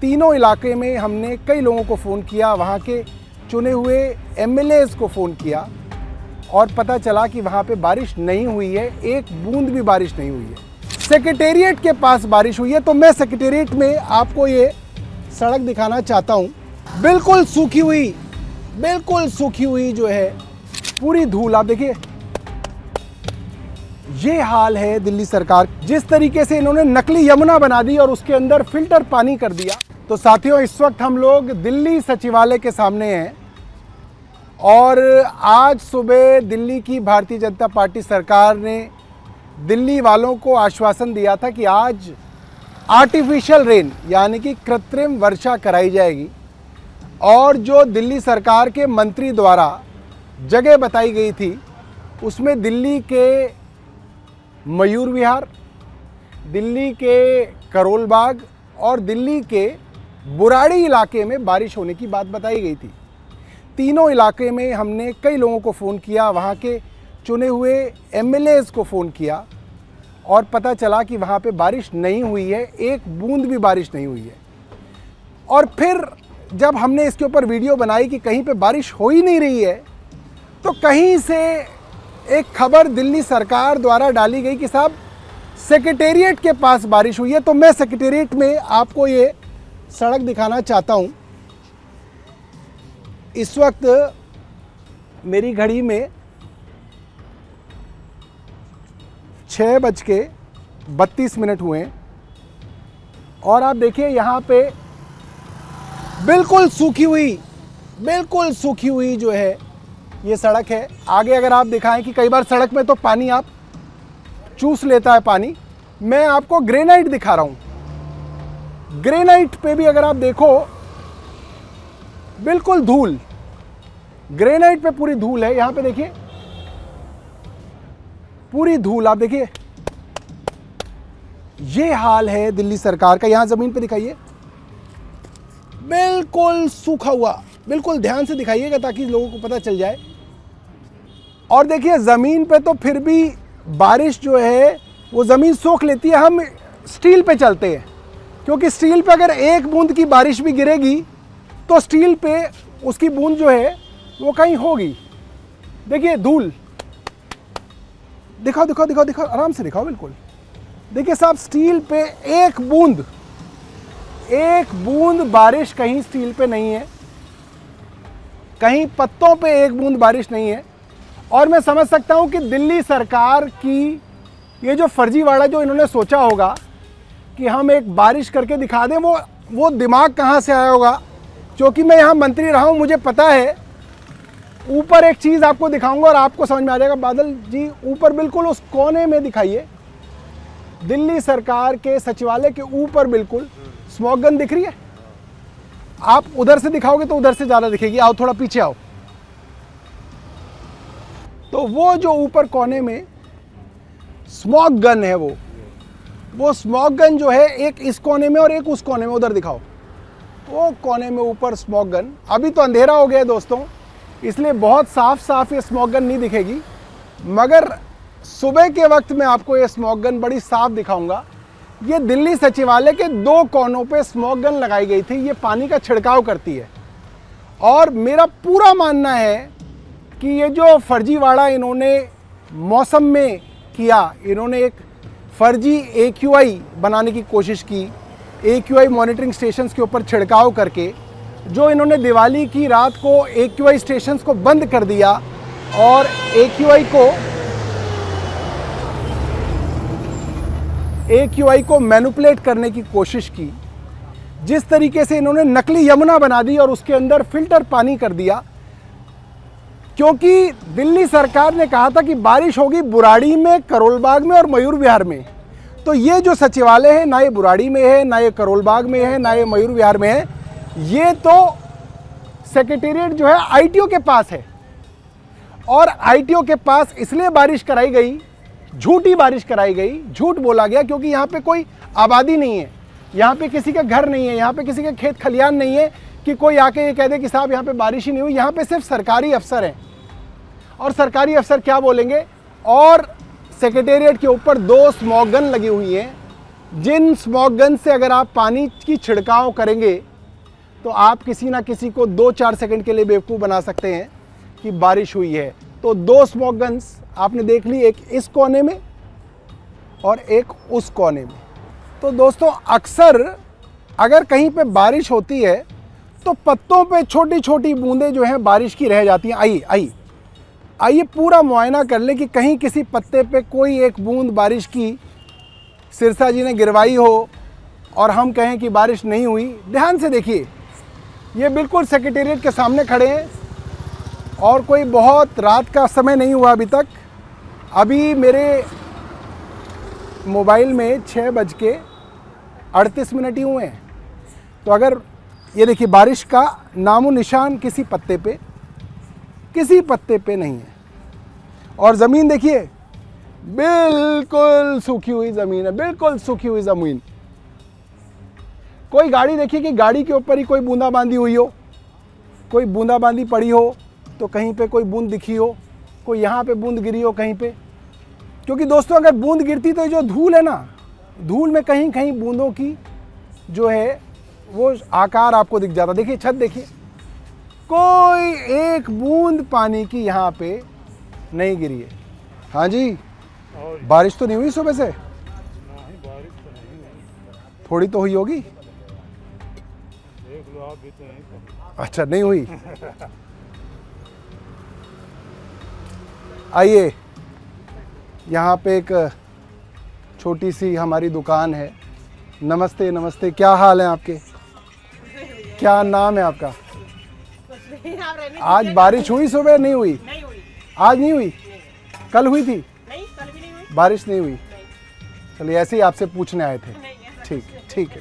तीनों इलाके में हमने कई लोगों को फ़ोन किया, वहाँ के चुने हुए एमएलएज़ को फ़ोन किया और पता चला कि वहाँ पे बारिश नहीं हुई है, एक बूंद भी बारिश नहीं हुई है। सेक्रेटेरिएट के पास बारिश हुई है, तो मैं सेक्रेटेरिएट में आपको ये सड़क दिखाना चाहता हूँ। बिल्कुल सूखी हुई जो है पूरी धूल, आप देखिए ये हाल है दिल्ली सरकार। जिस तरीके से इन्होंने नकली यमुना बना दी और उसके अंदर फिल्टर पानी कर दिया। तो साथियों, इस वक्त हम लोग दिल्ली सचिवालय के सामने हैं और आज सुबह दिल्ली की भारतीय जनता पार्टी सरकार ने दिल्ली वालों को आश्वासन दिया था कि आज आर्टिफिशियल रेन यानी कि कृत्रिम वर्षा कराई जाएगी और जो दिल्ली सरकार के मंत्री द्वारा जगह बताई गई थी उसमें दिल्ली के मयूर विहार, दिल्ली के करोल बाग और दिल्ली के बुराड़ी इलाके में बारिश होने की बात बताई गई थी। तीनों इलाके में हमने कई लोगों को फ़ोन किया, वहाँ के चुने हुए एमएलएज़ को फ़ोन किया और पता चला कि वहाँ पे बारिश नहीं हुई है, एक बूंद भी बारिश नहीं हुई है। और फिर जब हमने इसके ऊपर वीडियो बनाई कि कहीं पे बारिश हो ही नहीं रही है, तो कहीं से एक खबर दिल्ली सरकार द्वारा डाली गई कि साहब सेक्रेटेरिएट के पास बारिश हुई है। तो मैं सेक्रेटेरिएट में आपको ये सड़क दिखाना चाहता हूँ। इस वक्त मेरी घड़ी में 6:32 हुए हैं और आप देखिए यहाँ पे बिल्कुल सूखी हुई जो है ये सड़क है। आगे अगर आप दिखाएं कि कई बार सड़क में तो पानी आप चूस लेता है पानी। मैं आपको ग्रेनाइट दिखा रहा हूँ। ग्रेनाइट पे भी अगर आप देखो बिल्कुल धूल, ग्रेनाइट पे पूरी धूल है। यहाँ पे देखिए पूरी धूल, आप देखिए ये हाल है दिल्ली सरकार का। यहाँ ज़मीन पे दिखाइए, बिल्कुल सूखा हुआ, बिल्कुल ध्यान से दिखाइएगा ताकि लोगों को पता चल जाए। और देखिए ज़मीन पे तो फिर भी बारिश जो है वो ज़मीन सोख लेती है। हम स्टील पे चलते हैं क्योंकि स्टील पे अगर एक बूंद की बारिश भी गिरेगी तो स्टील पे उसकी बूंद जो है वो कहीं होगी। देखिए धूल, दिखाओ, आराम से दिखाओ, बिल्कुल देखिए साहब, स्टील पे एक बूंद बारिश कहीं स्टील पे नहीं है, कहीं पत्तों पे एक बूंद बारिश नहीं है। और मैं समझ सकता हूं कि दिल्ली सरकार की ये जो फर्जीवाड़ा जो इन्होंने सोचा होगा कि हम एक बारिश करके दिखा दें, वो दिमाग कहां से आया होगा। क्योंकि मैं यहां मंत्री रहा हूं, मुझे पता है। ऊपर एक चीज़ आपको दिखाऊंगा और आपको समझ में आ जाएगा। बादल जी ऊपर बिल्कुल उस कोने में दिखाइए, दिल्ली सरकार के सचिवालय के ऊपर बिल्कुल स्मॉग गन दिख रही है। आप उधर से दिखाओगे तो उधर से ज़्यादा दिखेगी। आओ थोड़ा पीछे आओ। तो वो जो ऊपर कोने में स्मॉग गन है, वो स्मॉग गन जो है एक इस कोने में और एक उस कोने में, उधर दिखाओ वो कोने में ऊपर स्मॉग गन। अभी तो अंधेरा हो गया दोस्तों, इसलिए बहुत साफ ये स्मॉग गन नहीं दिखेगी, मगर सुबह के वक्त मैं आपको ये स्मॉग गन बड़ी साफ दिखाऊंगा। ये दिल्ली सचिवालय के 2 कोनों पे स्मॉग गन लगाई गई थी, ये पानी का छिड़काव करती है। और मेरा पूरा मानना है कि ये जो फर्जीवाड़ा इन्होंने मौसम में किया, इन्होंने एक फर्जी AQI बनाने की कोशिश की, AQI मॉनिटरिंग स्टेशंस के ऊपर छिड़काव करके, जो इन्होंने दिवाली की रात को AQI स्टेशंस को बंद कर दिया और AQI को मैनिपुलेट करने की कोशिश की। जिस तरीके से इन्होंने नकली यमुना बना दी और उसके अंदर फिल्टर पानी कर दिया, क्योंकि दिल्ली सरकार ने कहा था कि बारिश होगी बुराड़ी में, करोल बाग में और मयूर विहार में। तो ये जो सचिवालय है, ना ये बुराड़ी में है, ना ये करोल बाग में है, ना ये मयूर विहार में है, ये तो सेक्रेटेरिएट जो है ITO के पास है। और ITO के पास इसलिए बारिश कराई गई, झूठी बारिश कराई गई, झूठ बोला गया, क्योंकि यहाँ पे कोई आबादी नहीं है, यहाँ पे किसी का घर नहीं है, यहाँ पे किसी का खेत खलियान नहीं है कि कोई आके ये कह दे कि साहब यहाँ पे बारिश ही नहीं हुई। यहाँ पे सिर्फ सरकारी अफसर हैं और सरकारी अफसर क्या बोलेंगे। और सेक्रेटेरिएट के ऊपर 2 स्मॉग गन लगी हुई हैं जिन स्मॉग गन से अगर आप पानी की छिड़काव करेंगे तो आप किसी ना किसी को 2-4 सेकंड के लिए बेवकूफ़ बना सकते हैं कि बारिश हुई है। तो 2 स्मॉग गन्स आपने देख ली, एक इस कोने में और एक उस कोने में। तो दोस्तों अक्सर अगर कहीं पे बारिश होती है तो पत्तों पे छोटी छोटी बूंदें जो हैं बारिश की रह जाती हैं। आइए पूरा मुआयना कर ले कि कहीं किसी पत्ते पे कोई एक बूंद बारिश की सिरसा जी ने गिरवाई हो और हम कहें कि बारिश नहीं हुई। ध्यान से देखिए, ये बिल्कुल सेक्रेटेरिएट के सामने खड़े हैं और कोई बहुत रात का समय नहीं हुआ अभी तक। अभी मेरे मोबाइल में 6:38 ही हुए हैं। तो अगर ये देखिए बारिश का नामो निशान किसी पत्ते पे नहीं है। और ज़मीन देखिए बिल्कुल सूखी हुई ज़मीन है, बिल्कुल सूखी हुई ज़मीन। कोई गाड़ी देखिए कि गाड़ी के ऊपर ही कोई बूंदाबांदी हुई हो, कोई बूंदाबांदी पड़ी हो तो कहीं पे कोई बूंद दिखी हो, कोई यहाँ पे बूंद गिरी हो कहीं पे। क्योंकि दोस्तों अगर बूंद गिरती तो जो धूल है ना, धूल में कहीं कहीं बूंदों की जो है वो आकार आपको दिख जाता। देखिए छत देखिए, कोई एक बूंद पानी की यहाँ पे नहीं गिरी है। हाँ जी, बारिश तो नहीं हुई सुबह से? थोड़ी तो हुई होगी। अच्छा नहीं हुई। आइए, यहाँ पे एक छोटी सी हमारी दुकान है। नमस्ते नमस्ते, क्या हाल है आपके? क्या नाम है आपका? आज बारिश हुई सुबह? नहीं हुई। आज नहीं हुई? कल हुई थी? नहीं, कल भी नहीं हुई। बारिश नहीं हुई? चलिए ऐसे ही आपसे पूछने आए थे। ठीक है।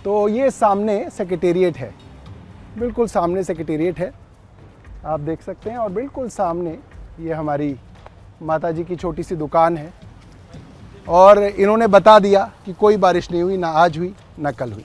तो ये सामने सेक्रेटेरिएट है, बिल्कुल सामने सेक्रेटेरिएट है, आप देख सकते हैं। और बिल्कुल सामने ये हमारी माता जी की छोटी सी दुकान है। और इन्होंने बता दिया कि कोई बारिश नहीं हुई, ना आज हुई ना कल हुई।